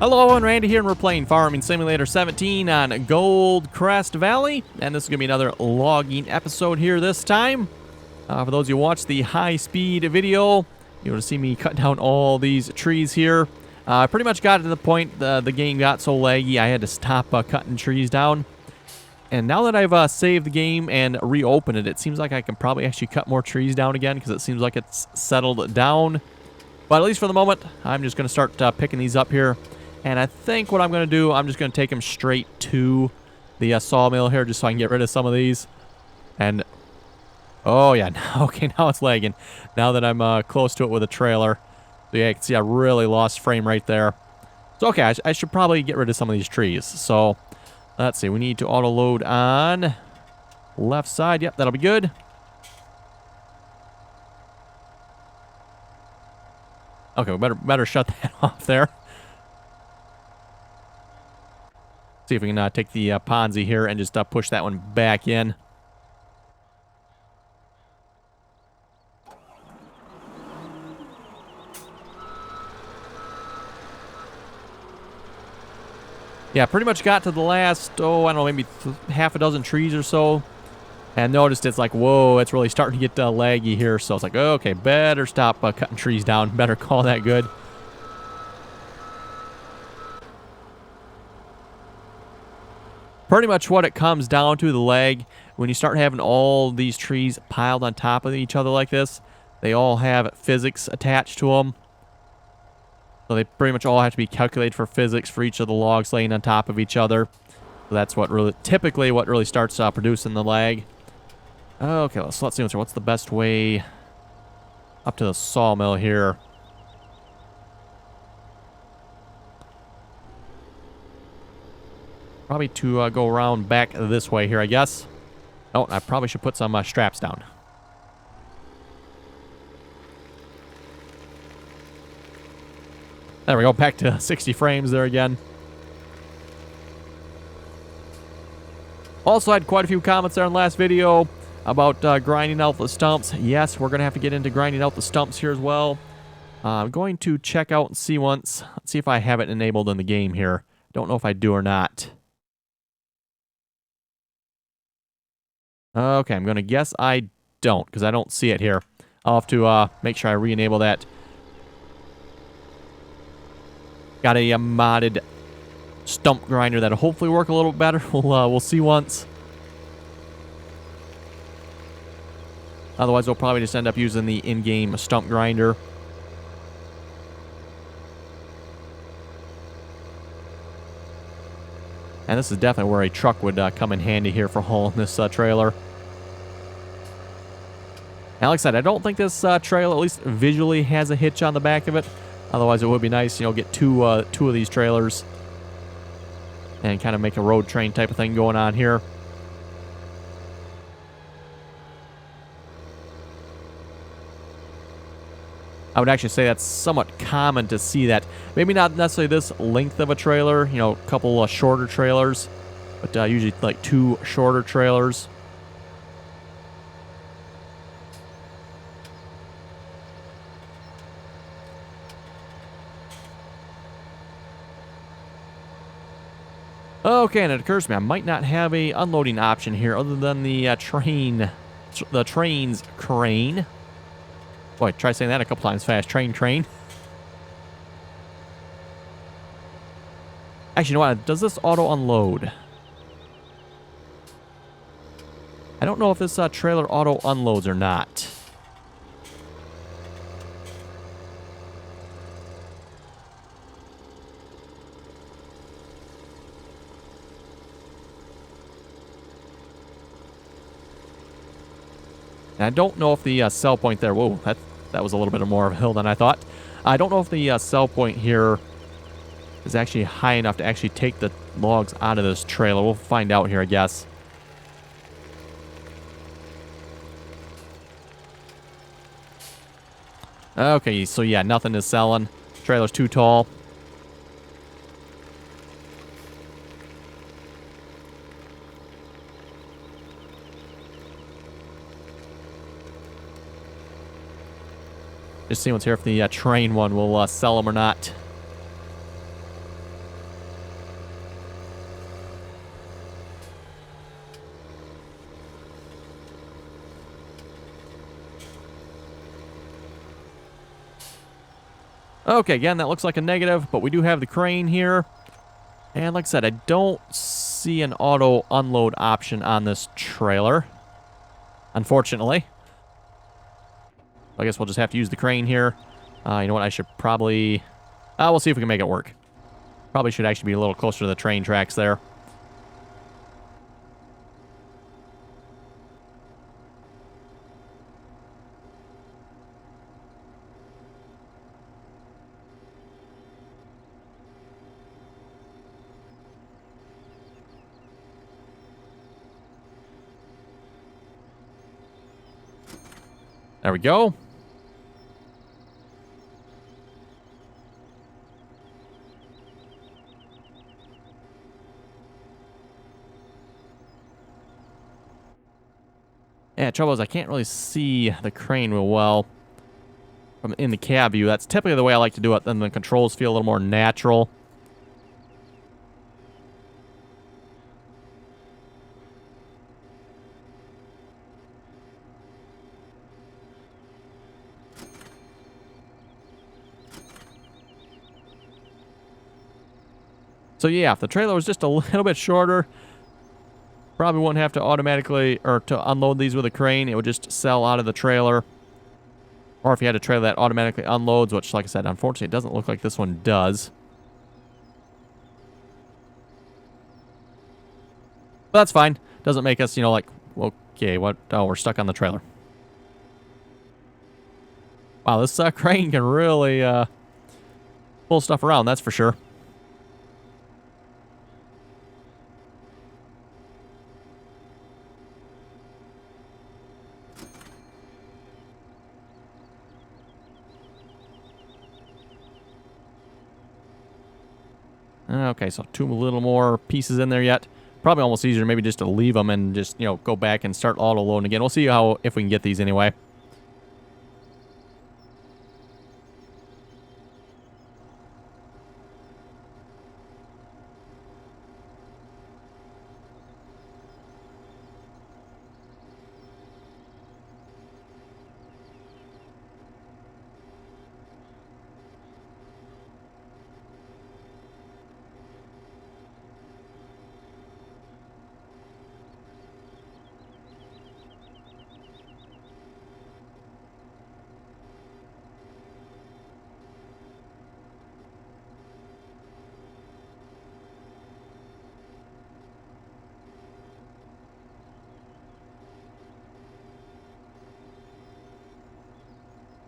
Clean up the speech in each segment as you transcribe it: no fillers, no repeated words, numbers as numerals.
Hello, I'm Randy here, and we're playing Farming Simulator 17 on Gold Crest Valley. And this is going to be another logging episode here this time. For those of you who watched the high-speed video, you'll see me cut down all these trees here. I pretty much got to the point the game got so laggy, I had to stop cutting trees down. And now that I've saved the game and reopened it, it seems like I can probably actually cut more trees down again because it seems like it's settled down. But at least for the moment, I'm just going to start picking these up here. And I think what I'm going to do, I'm just going to take them straight to the sawmill here just so I can get rid of some of these. And, oh yeah, okay, now it's lagging. Now that I'm close to it with a trailer. So yeah, you can see I really lost frame right there. So okay, I should probably get rid of some of these trees. So, let's see, we need to auto load on left side. Yep, that'll be good. Okay, we better shut that off there. See if we can take the Ponzi here and just push that one back in. Yeah, pretty much got to the last, I don't know, maybe half a dozen trees or so. And noticed it's like, whoa, it's really starting to get laggy here. So I was like, okay, better stop cutting trees down. Better call that good. Pretty much what it comes down to, the lag, when you start having all these trees piled on top of each other like this, they all have physics attached to them. So they pretty much all have to be calculated for physics for each of the logs laying on top of each other. So that's what really, typically what really starts producing the lag. Okay, let's see what's the best way up to the sawmill here. Probably to go around back this way here, I guess. Oh, I probably should put some straps down. There we go, back to 60 frames there again. Also had quite a few comments there in the last video about grinding out the stumps. Yes, we're going to have to get into grinding out the stumps here as well. I'm going to check out and see once. Let's see if I have it enabled in the game here. Don't know if I do or not. Okay, I'm going to guess I don't, because I don't see it here. I'll have to make sure I re-enable that. Got a modded stump grinder that'll hopefully work a little better. We'll see once. Otherwise, we'll probably just end up using the in-game stump grinder. And this is definitely where a truck would come in handy here for hauling this trailer. Now, like I said, I don't think this trailer, at least visually, has a hitch on the back of it. Otherwise, it would be nice, you know, get two of these trailers and kind of make a road train type of thing going on here. I would actually say that's somewhat common to see that. Maybe not necessarily this length of a trailer, you know, a couple shorter trailers, but usually like two shorter trailers. Okay, and it occurs to me I might not have a unloading option here other than the train's crane. Boy, try saying that a couple times fast. Train. Actually, you know what? Does this auto unload? I don't know if this trailer auto unloads or not. And I don't know if the sell point there... Whoa, that was a little bit more of a hill than I thought. I don't know if the sell point here is actually high enough to actually take the logs out of this trailer. We'll find out here, I guess. Okay, so yeah, nothing is selling. Trailer's too tall. Just see what's here if the train one will sell them or not. Okay, again, that looks like a negative, but we do have the crane here. And like I said, I don't see an auto unload option on this trailer, unfortunately. I guess we'll just have to use the crane here. You know what, I should probably... we'll see if we can make it work. Probably should actually be a little closer to the train tracks there. There we go. Yeah, trouble is I can't really see the crane real well from in the cab view. That's typically the way I like to do it. Then the controls feel a little more natural. So yeah, if the trailer was just a little bit shorter, probably wouldn't have to automatically, or to unload these with a crane. It would just sell out of the trailer. Or if you had a trailer that automatically unloads, which, like I said, unfortunately, it doesn't look like this one does. But that's fine. Doesn't make us, you know, like, okay, what? Oh, we're stuck on the trailer. Wow, this crane can really pull stuff around, that's for sure. Okay, so 2 little more pieces in there yet. Probably almost easier maybe just to leave them and just, you know, go back and start auto-loading again. We'll see if we can get these anyway.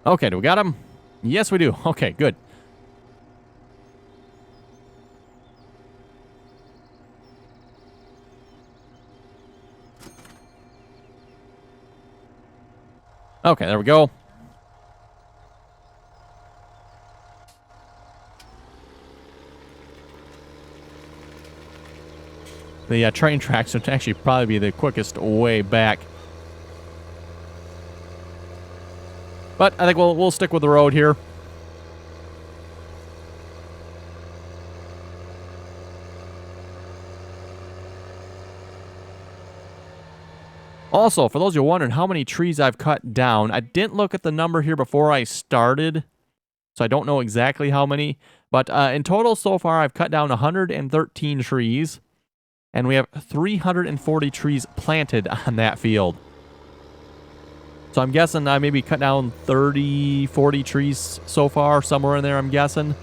Okay, do we got them? Yes, we do. Okay, good. Okay, there we go. The train tracks would actually probably be the quickest way back. But I think we'll stick with the road here. Also, for those of you wondering how many trees I've cut down, I didn't look at the number here before I started, so I don't know exactly how many. But in total so far, I've cut down 113 trees, and we have 340 trees planted on that field. So I'm guessing I maybe cut down 30, 40 trees so far, somewhere in there, I'm guessing.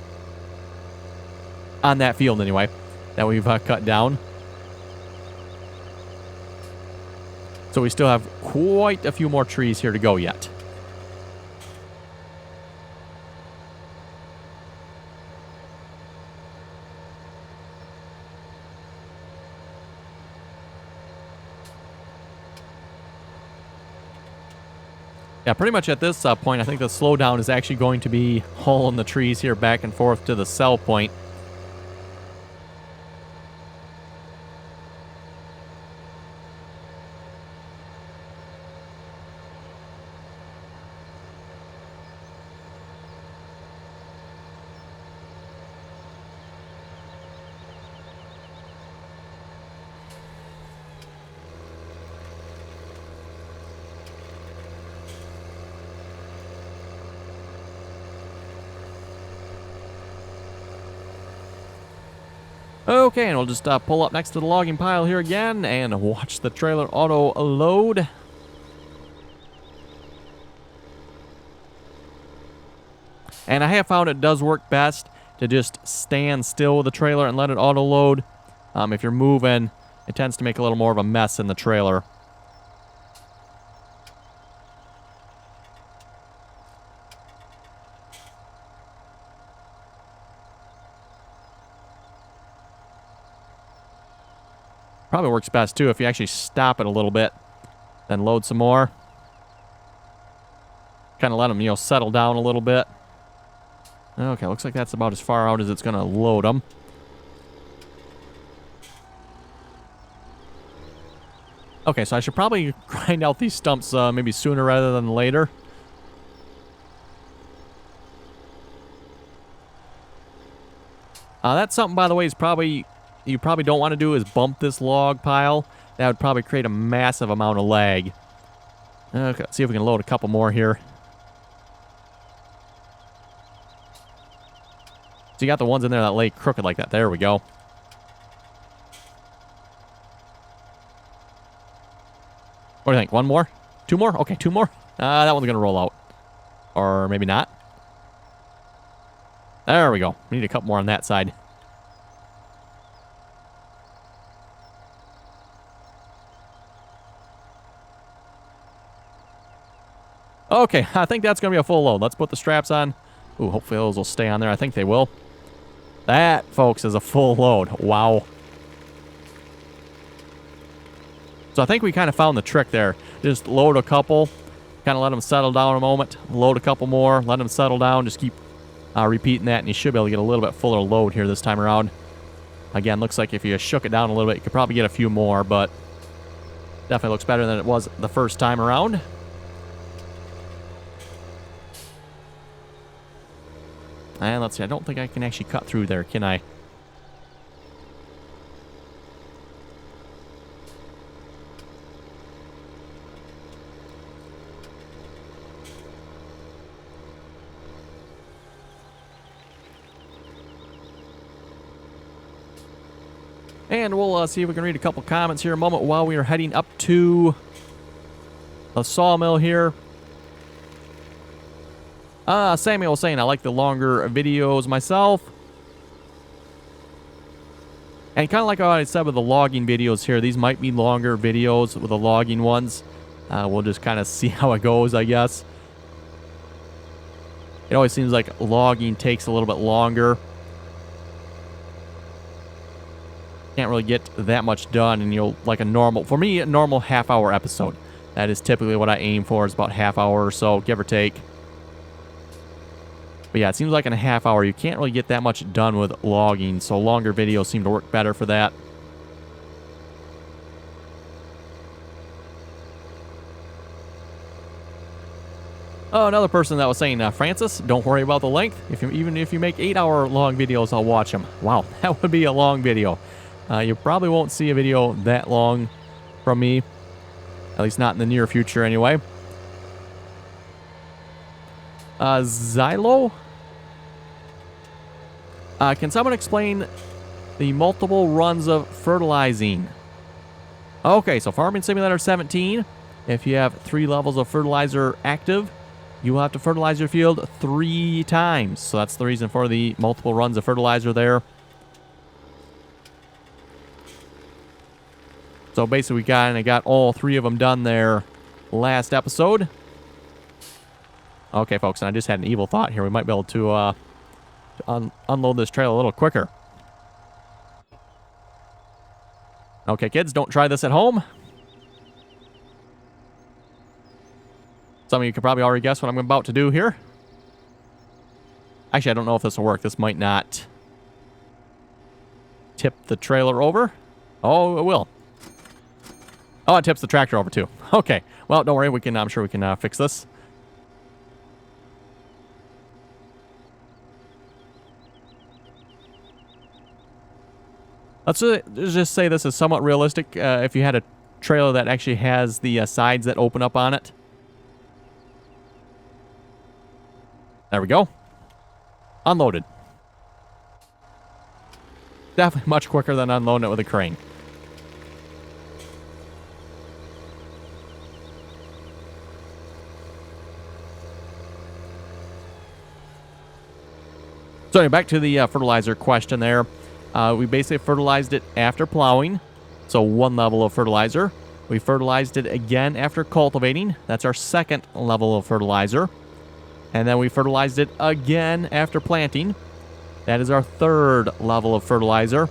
On that field, anyway, that we've cut down. So we still have quite a few more trees here to go yet. Yeah, pretty much at this point, I think the slowdown is actually going to be hauling the trees here back and forth to the sell point. Okay, and we'll just pull up next to the logging pile here again and watch the trailer auto load. And I have found it does work best to just stand still with the trailer and let it auto load. If you're moving, it tends to make a little more of a mess in the trailer. Probably works best too if you actually stop it a little bit, then load some more. Kind of let them, you know, settle down a little bit. Okay, looks like that's about as far out as it's going to load them. Okay, so I should probably grind out these stumps maybe sooner rather than later. That's something, by the way, is probably you probably don't want to do is bump this log pile. That would probably create a massive amount of lag. Okay, let's see if we can load a couple more here. So you got the ones in there that lay crooked like that. There we go. What do you think? One more? Two more? Okay, two more. That one's going to roll out. Or maybe not. There we go. We need a couple more on that side. Okay, I think that's going to be a full load. Let's put the straps on. Ooh, hopefully those will stay on there. I think they will. That, folks, is a full load. Wow. So I think we kind of found the trick there. Just load a couple, kind of let them settle down a moment, load a couple more, let them settle down, just keep repeating that, and you should be able to get a little bit fuller load here this time around. Again, looks like if you shook it down a little bit, you could probably get a few more, but definitely looks better than it was the first time around. And let's see, I don't think I can actually cut through there, can I? And we'll see if we can read a couple comments here a moment while we are heading up to the sawmill here. Samuel was saying, I like the longer videos myself. And kind of like what I said with the logging videos here, these might be longer videos with the logging ones. We'll just kind of see how it goes, I guess. It always seems like logging takes a little bit longer. Can't really get that much done, and you'll, like a normal, for me, a normal half-hour episode. That is typically what I aim for, is about half hour or so, give or take. But yeah, it seems like in a half hour, you can't really get that much done with logging, so longer videos seem to work better for that. Oh, another person that was saying, Francis, don't worry about the length. Even if you make 8-hour long videos, I'll watch them. Wow, that would be a long video. You probably won't see a video that long from me. At least not in the near future, anyway. Xylo? Can someone explain the multiple runs of fertilizing? Okay, so Farming Simulator 17, if you have 3 levels of fertilizer active, you will have to fertilize your field 3 times. So that's the reason for the multiple runs of fertilizer there. So basically we kind of got all 3 of them done there last episode. Okay, folks, and I just had an evil thought here. We might be able to unload this trailer a little quicker. Okay, kids, don't try this at home. Some of you could probably already guess what I'm about to do here. Actually, I don't know if this will work. This might not tip the trailer over. Oh, it will. Oh, it tips the tractor over too. Okay. Well, don't worry. I'm sure we can fix this. Let's just say this is somewhat realistic. If you had a trailer that actually has the sides that open up on it. There we go. Unloaded. Definitely much quicker than unloading it with a crane. So anyway, back to the fertilizer question there. We basically fertilized it after plowing, so 1 level of fertilizer. We fertilized it again after cultivating. That's our 2nd level of fertilizer. And then we fertilized it again after planting. That is our 3rd level of fertilizer.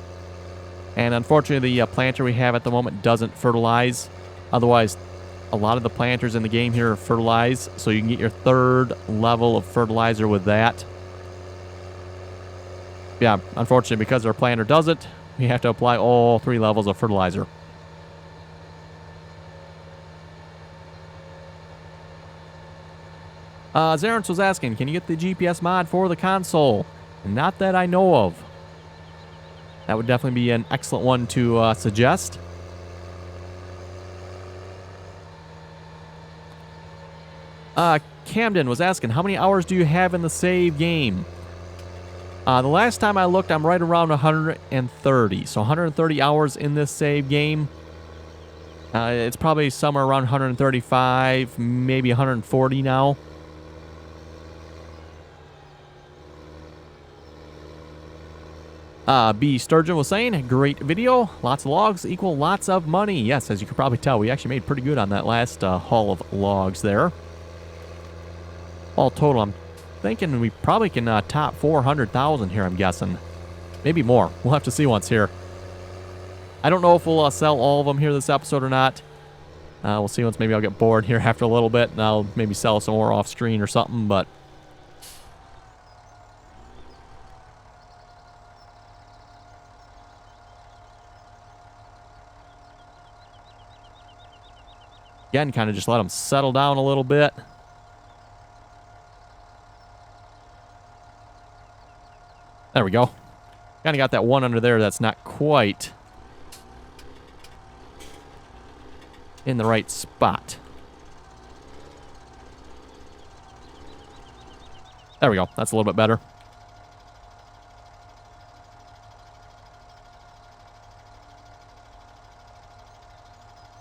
And unfortunately, the planter we have at the moment doesn't fertilize. Otherwise, a lot of the planters in the game here fertilize, so you can get your 3rd level of fertilizer with that. Yeah, unfortunately, because our planter doesn't, we have to apply all 3 levels of fertilizer. Zarens was asking, can you get the GPS mod for the console? Not that I know of. That would definitely be an excellent one to suggest. Camden was asking, how many hours do you have in the save game? The last time I looked, I'm right around 130. So 130 hours in this save game. It's probably somewhere around 135, maybe 140 now. B. Sturgeon was saying, great video. Lots of logs equal lots of money. Yes, as you can probably tell, we actually made pretty good on that last haul of logs there. All total, I'm thinking we probably can top 400,000 here, I'm guessing. Maybe more. We'll have to see once here. I don't know if we'll sell all of them here this episode or not. We'll see once maybe I'll get bored here after a little bit, and I'll maybe sell some more off screen or something, but... Again, kind of just let them settle down a little bit. There we go. Kind of got that one under there that's not quite in the right spot. There we go. That's a little bit better.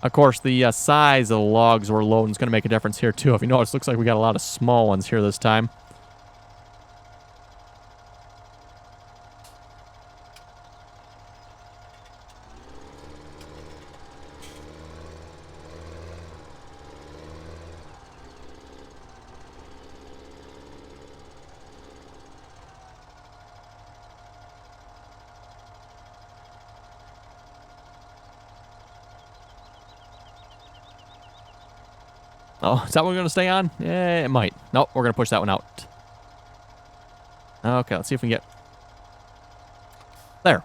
Of course, the size of the logs we're loading is going to make a difference here, too. If you notice, it looks like we got a lot of small ones here this time. Oh, is that one going to stay on? Yeah, it might. Nope, we're going to push that one out. Okay, let's see if we can get... There.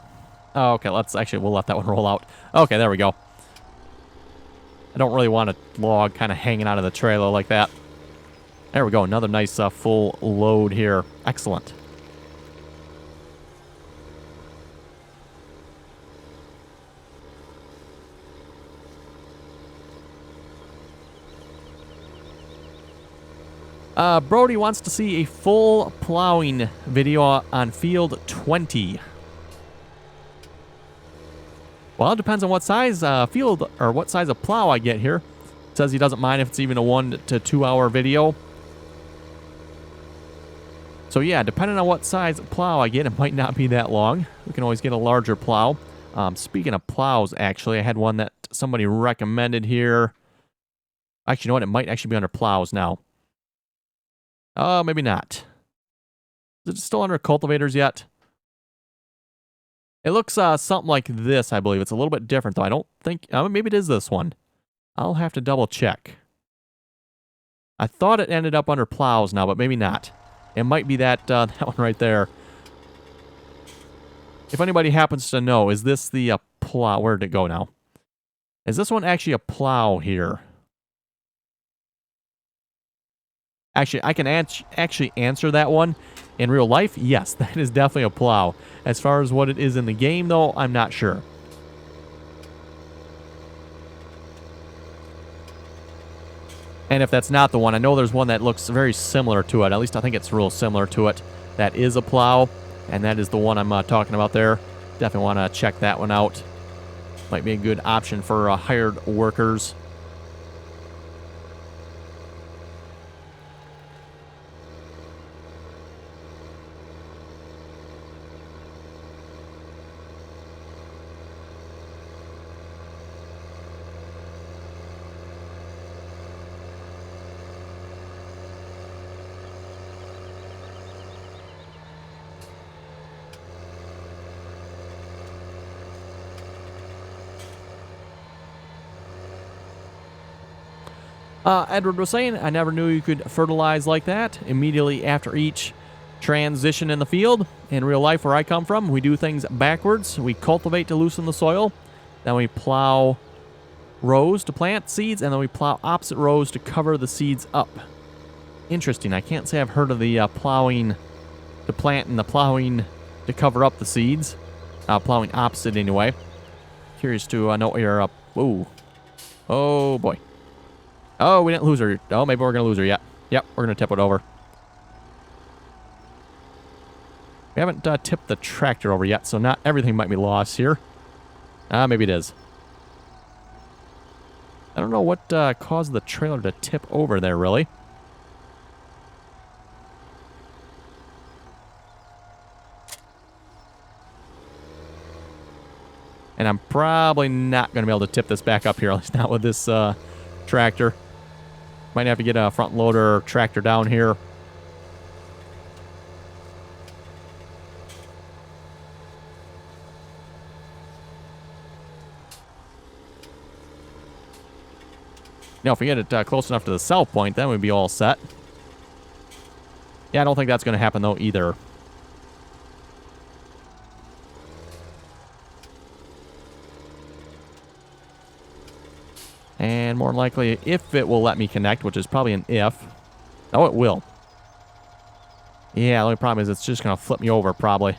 Okay, we'll let that one roll out. Okay, there we go. I don't really want a log kind of hanging out of the trailer like that. There we go, another nice full load here. Excellent. Brody wants to see a full plowing video on field 20. Well, it depends on what size field or what size of plow I get here. It says he doesn't mind if it's even a 1 to 2 hour video. So yeah, depending on what size plow I get, it might not be that long. We can always get a larger plow. Speaking of plows, actually, I had one that somebody recommended here. Actually, you know what? It might actually be under plows now. Oh, maybe not. Is it still under cultivators yet? It looks something like this, I believe. It's a little bit different, though. I don't think... maybe it is this one. I'll have to double check. I thought it ended up under plows now, but maybe not. It might be that, that one right there. If anybody happens to know, is this the plow? Where did it go now? Is this one actually a plow here? Actually, I can actually answer that one. In real life, yes, that is definitely a plow. As far as what it is in the game, though, I'm not sure. And if that's not the one, I know there's one that looks very similar to it. At least I think it's real similar to it. That is a plow, and that is the one I'm talking about there. Definitely want to check that one out. Might be a good option for hired workers. Edward was saying, I never knew you could fertilize like that immediately after each transition in the field. In real life, where I come from, we do things backwards. We cultivate to loosen the soil. Then we plow rows to plant seeds, and then we plow opposite rows to cover the seeds up. Interesting. I can't say I've heard of the plowing to plant and the plowing to cover up the seeds. Plowing opposite anyway. Curious to know what you're up. Whoa. Oh, boy. Oh, we didn't lose her. Oh, maybe we're going to lose her yet. Yep, we're going to tip it over. We haven't tipped the tractor over yet, so not everything might be lost here. Maybe it is. I don't know what caused the trailer to tip over there, really. And I'm probably not going to be able to tip this back up here, at least not with this tractor. Might have to get a front loader tractor down here. Now, if we get it close enough to the sell point, then we'd be all set. Yeah, I don't think that's going to happen, though, either. And more than likely, if it will let me connect, which is probably an if. Oh, it will. Yeah, the only problem is it's just going to flip me over, probably.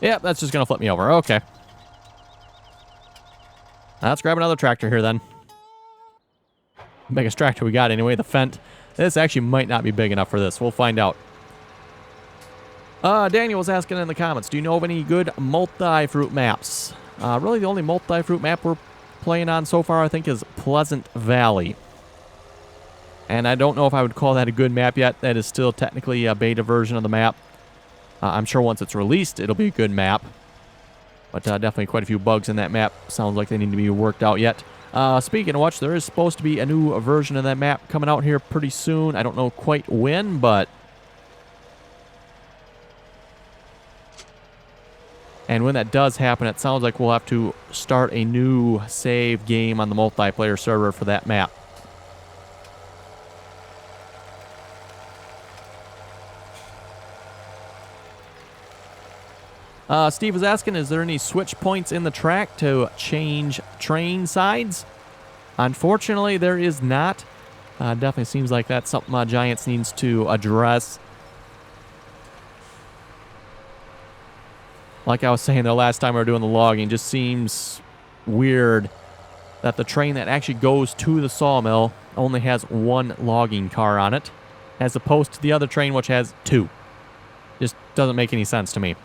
Yep, that's just going to flip me over. Okay. Let's grab another tractor here, then. Biggest tractor we got, anyway. The Fent. This actually might not be big enough for this. We'll find out. Daniel was asking in the comments, do you know of any good multi-fruit maps? Really, the only multi-fruit map we're playing on so far, I think, is Pleasant Valley. And I don't know if I would call that a good map yet. That is still technically a beta version of the map. I'm sure once it's released, it'll be a good map. But definitely quite a few bugs in that map. Sounds like they need to be worked out yet. Speaking of which, there is supposed to be a new version of that map coming out here pretty soon. I don't know quite when, but... And when that does happen, it sounds like we'll have to start a new save game on the multiplayer server for that map. Steve was asking, is there any switch points in the track to change train sides? Unfortunately, there is not. Definitely seems like that's something Giants needs to address. Like I was saying the last time we were doing the logging, just seems weird that the train that actually goes to the sawmill only has one logging car on it, as opposed to the other train which has two. Just doesn't make any sense to me.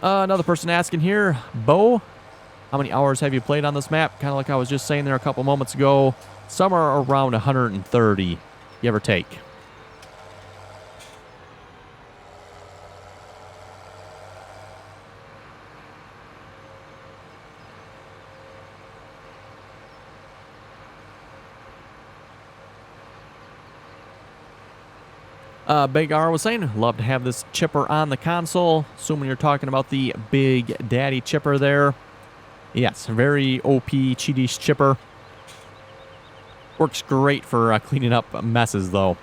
Another person asking here, Bo, how many hours have you played on this map? Kind of like I was just saying there a couple moments ago, somewhere around 130, give or take. Big R was saying, love to have this chipper on the console. Assuming you're talking about the Big Daddy chipper there. Yes, very OP, cheatish chipper. Works great for cleaning up messes, though.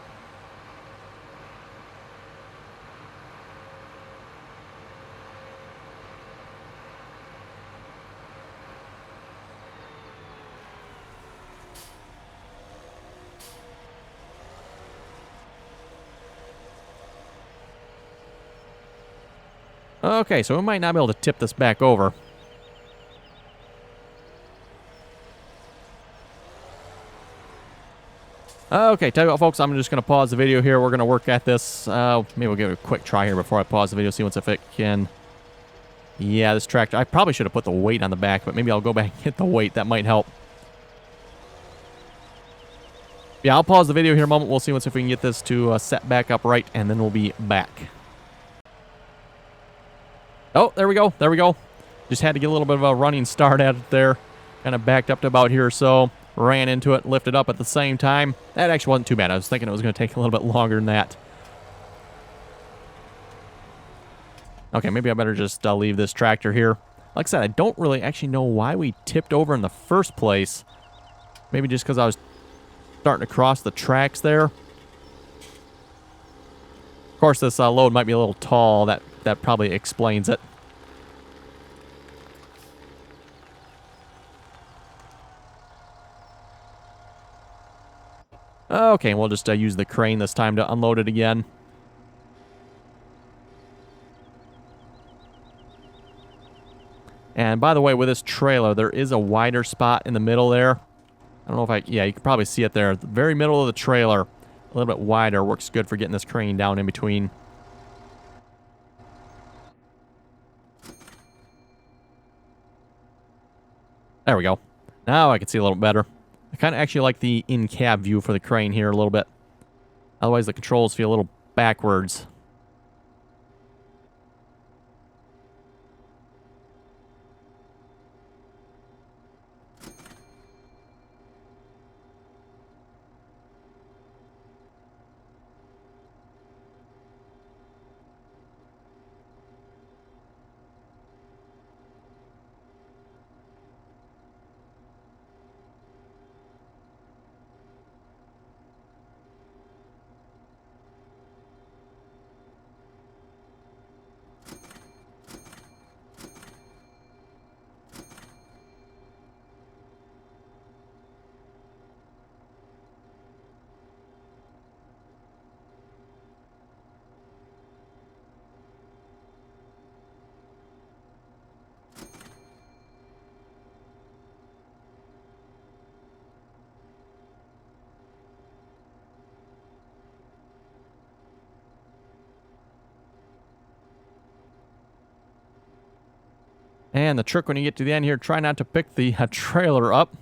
Okay, so we might not be able to tip this back over. Okay, tell you what, folks, I'm just going to pause the video here. We're going to work at this. Maybe we'll give it a quick try here before I pause the video, see if it can... Yeah, this tractor... I probably should have put the weight on the back, but maybe I'll go back and hit the weight. That might help. Yeah, I'll pause the video here a moment. We'll see if we can get this to set back up right, and then we'll be back. Oh, there we go. There we go. Just had to get a little bit of a running start at it there. Kind of backed up to about here or so. Ran into it, lifted up at the same time. That actually wasn't too bad. I was thinking it was going to take a little bit longer than that. Okay, maybe I better just leave this tractor here. Like I said, I don't really actually know why we tipped over in the first place. Maybe just because I was starting to cross the tracks there. Of course, this load might be a little tall. That probably explains it. Okay, we'll just use the crane this time to unload it again. And by the way, with this trailer, there is a wider spot in the middle there. I don't know if yeah, you can probably see it there. The very middle of the trailer, a little bit wider, works good for getting this crane down in between. There we go. Now I can see a little better. I kind of actually like the in-cab view for the crane here a little bit. Otherwise, the controls feel a little backwards. And the trick when you get to the end here, try not to pick the trailer up.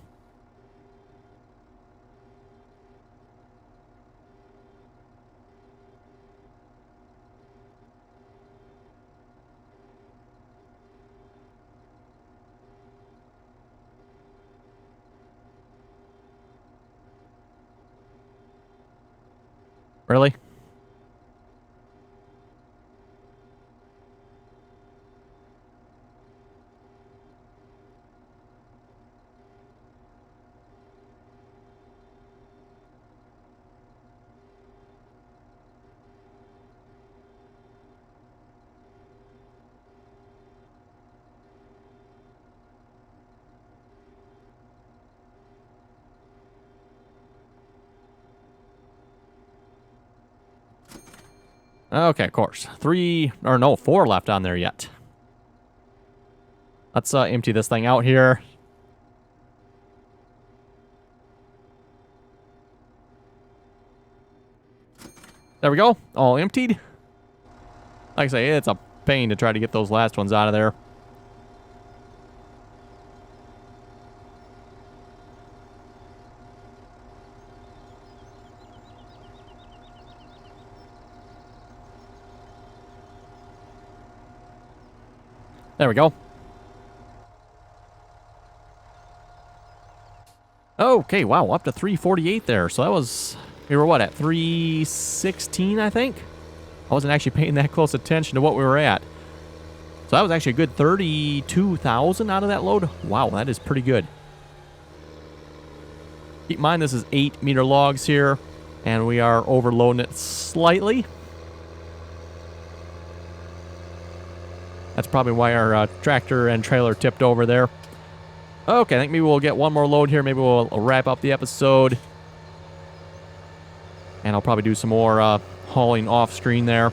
Really? Okay, of course. 4 left on there yet. Let's empty this thing out here. There we go. All emptied. Like I say, it's a pain to try to get those last ones out of there. There we go. Okay, wow, up to 348 there. So that was, we were what, at 316, I think? I wasn't actually paying that close attention to what we were at. So that was actually a good 32,000 out of that load. Wow, that is pretty good. Keep in mind, this is 8-meter logs here, and we are overloading it slightly. That's probably why our tractor and trailer tipped over there. Okay, I think maybe we'll get one more load here. Maybe we'll wrap up the episode. And I'll probably do some more hauling off screen there.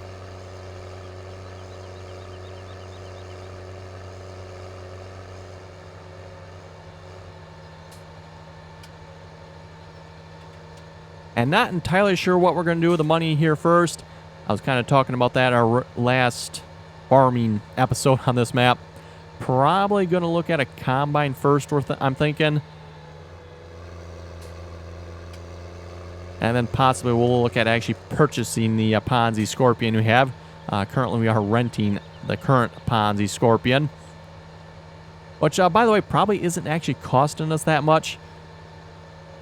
And not entirely sure what we're going to do with the money here first. I was kind of talking about that our last farming episode on this map. Probably going to look at a combine first, I'm thinking. And then possibly we'll look at actually purchasing the Ponzi Scorpion we have. Currently we are renting the current Ponzi Scorpion. Which, by the way, probably isn't actually costing us that much.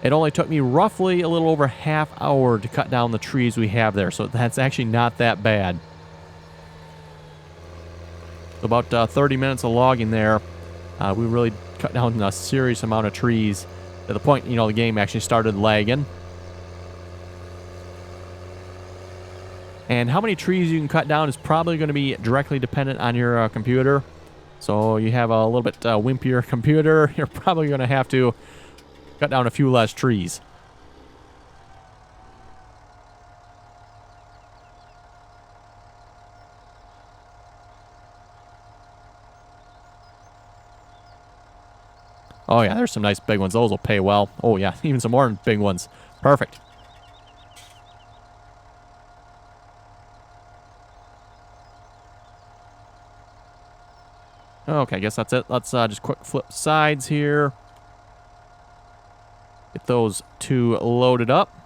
It only took me roughly a little over half hour to cut down the trees we have there. So that's actually not that bad. So about 30 minutes of logging there. We really cut down a serious amount of trees to the point, you know, the game actually started lagging. And how many trees you can cut down is probably going to be directly dependent on your computer. So you have a little bit wimpier computer, you're probably going to have to cut down a few less trees. Oh yeah, there's some nice big ones. Those will pay well. Oh yeah, even some more big ones. Perfect. Okay, I guess that's it. Let's just quick flip sides here. Get those two loaded up.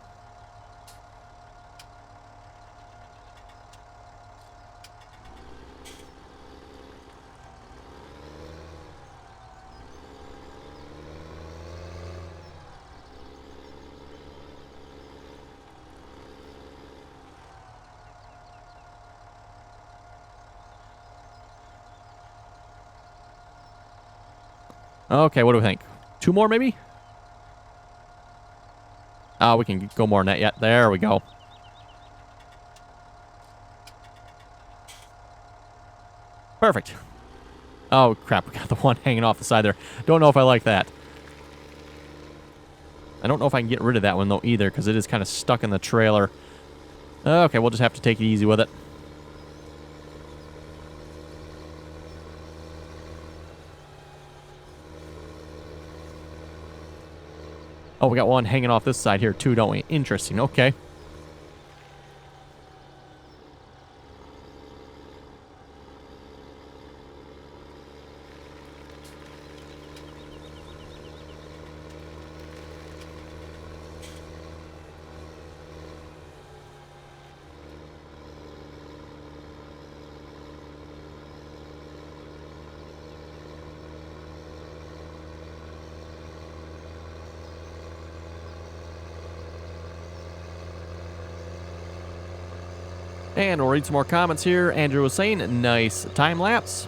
Okay, what do we think? Two more, maybe? We can go more than that yet. There we go. Perfect. Oh, crap. We got the one hanging off the side there. Don't know if I like that. I don't know if I can get rid of that one, though, either, because it is kind of stuck in the trailer. Okay, we'll just have to take it easy with it. Oh, we got one hanging off this side here, too, don't we? Interesting. Okay. And we'll read some more comments here. Andrew was saying, nice time lapse.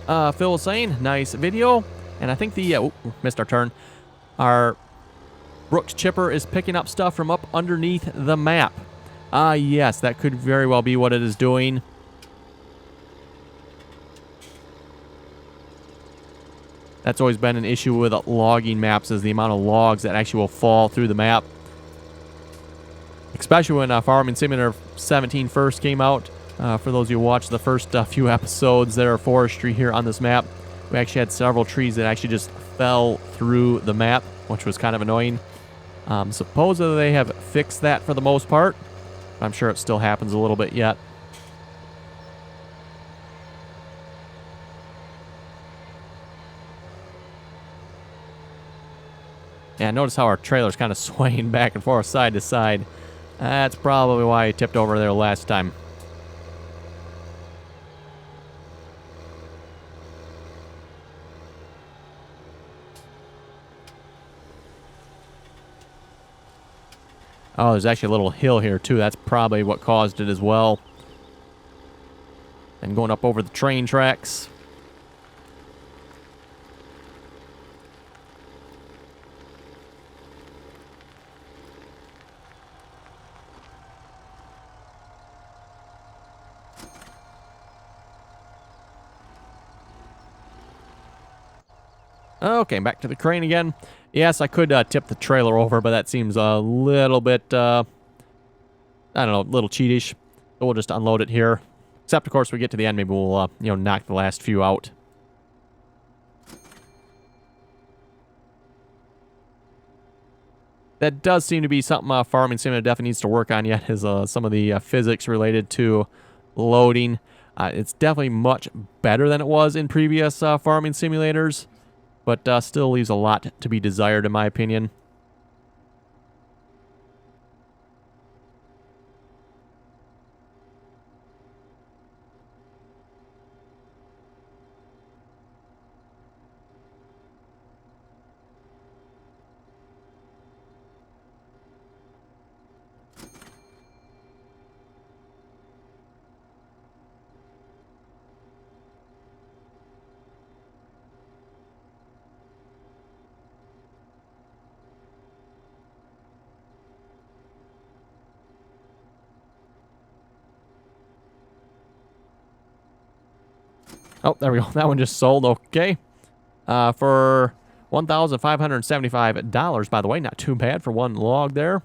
Phil was saying, nice video. And I think the, missed our turn. Our Brooks chipper is picking up stuff from up underneath the map. Yes, that could very well be what it is doing. That's always been an issue with logging maps, is the amount of logs that actually will fall through the map. Especially when Farming Simulator 17 first came out. For those of you who watched the first few episodes there of forestry here on this map, we actually had several trees that actually just fell through the map, which was kind of annoying. Supposedly they have fixed that for the most part. I'm sure it still happens a little bit yet. Yeah, notice how our trailer's kind of swaying back and forth side to side. That's probably why I tipped over there last time. Oh, there's actually a little hill here too. That's probably what caused it as well. And going up over the train tracks. Okay, back to the crane again. Yes, I could tip the trailer over, but that seems a little bit, I don't know, a little cheatish. So we'll just unload it here. Except, of course, we get to the end, maybe we'll, you know, knock the last few out. That does seem to be something Farming Simulator definitely needs to work on yet, is some of the physics related to loading. It's definitely much better than it was in previous farming simulators, but still leaves a lot to be desired, in my opinion. Oh, there we go. That one just sold. Okay. For $1,575, by the way. Not too bad for one log there.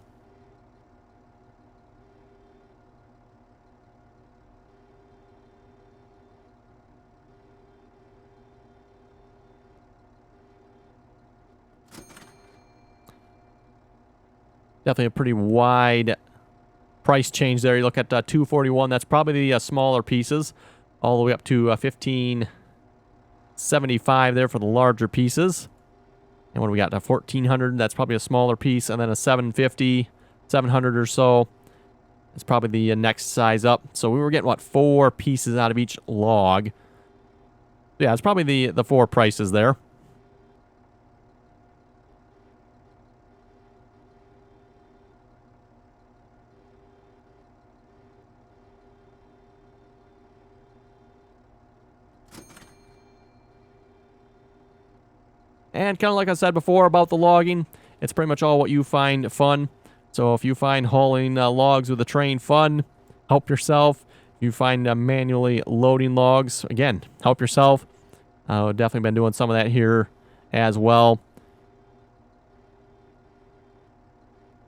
Definitely a pretty wide price change there. You look at $241. That's probably the smaller pieces. All the way up to $1,575 there for the larger pieces. And what do we got? $1,400. That's probably a smaller piece. And then a $750, $700 or so. That's probably the next size up. So we were getting, what, 4 pieces out of each log. Yeah, it's probably the 4 prices there. And kind of like I said before about the logging, it's pretty much all what you find fun. So if you find hauling logs with a train fun, help yourself. If you find manually loading logs, again, help yourself. I've definitely been doing some of that here as well.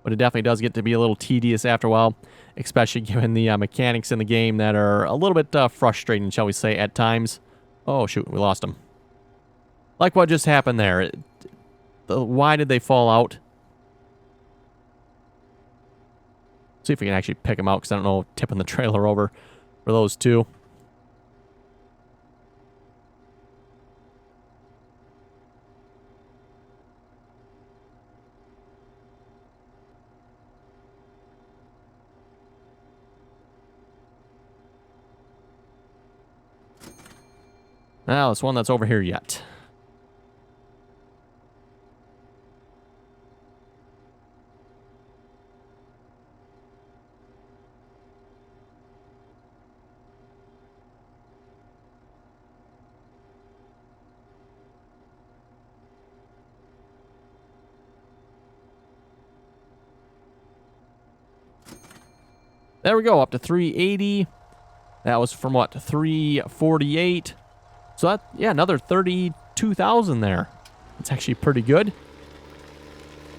But it definitely does get to be a little tedious after a while, especially given the mechanics in the game that are a little bit frustrating, shall we say, at times. Oh, shoot, we lost him. Like what just happened there. Why did they fall out? See if we can actually pick them out, because I don't know, tipping the trailer over for those two. Now, this one that's over here yet. There we go, up to 380. That was from what, 348. So that, yeah, another 32,000 there. That's actually pretty good.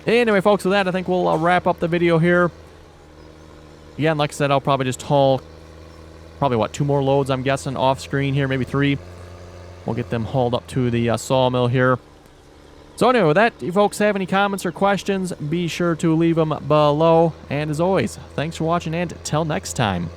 Anyway, folks, with that, I think we'll wrap up the video here. Again, like I said, I'll probably just haul probably, what, 2 more loads, I'm guessing, off screen here, maybe 3. We'll get them hauled up to the sawmill here. So anyway, with that, if you folks have any comments or questions, be sure to leave them below. And as always, thanks for watching, and till next time.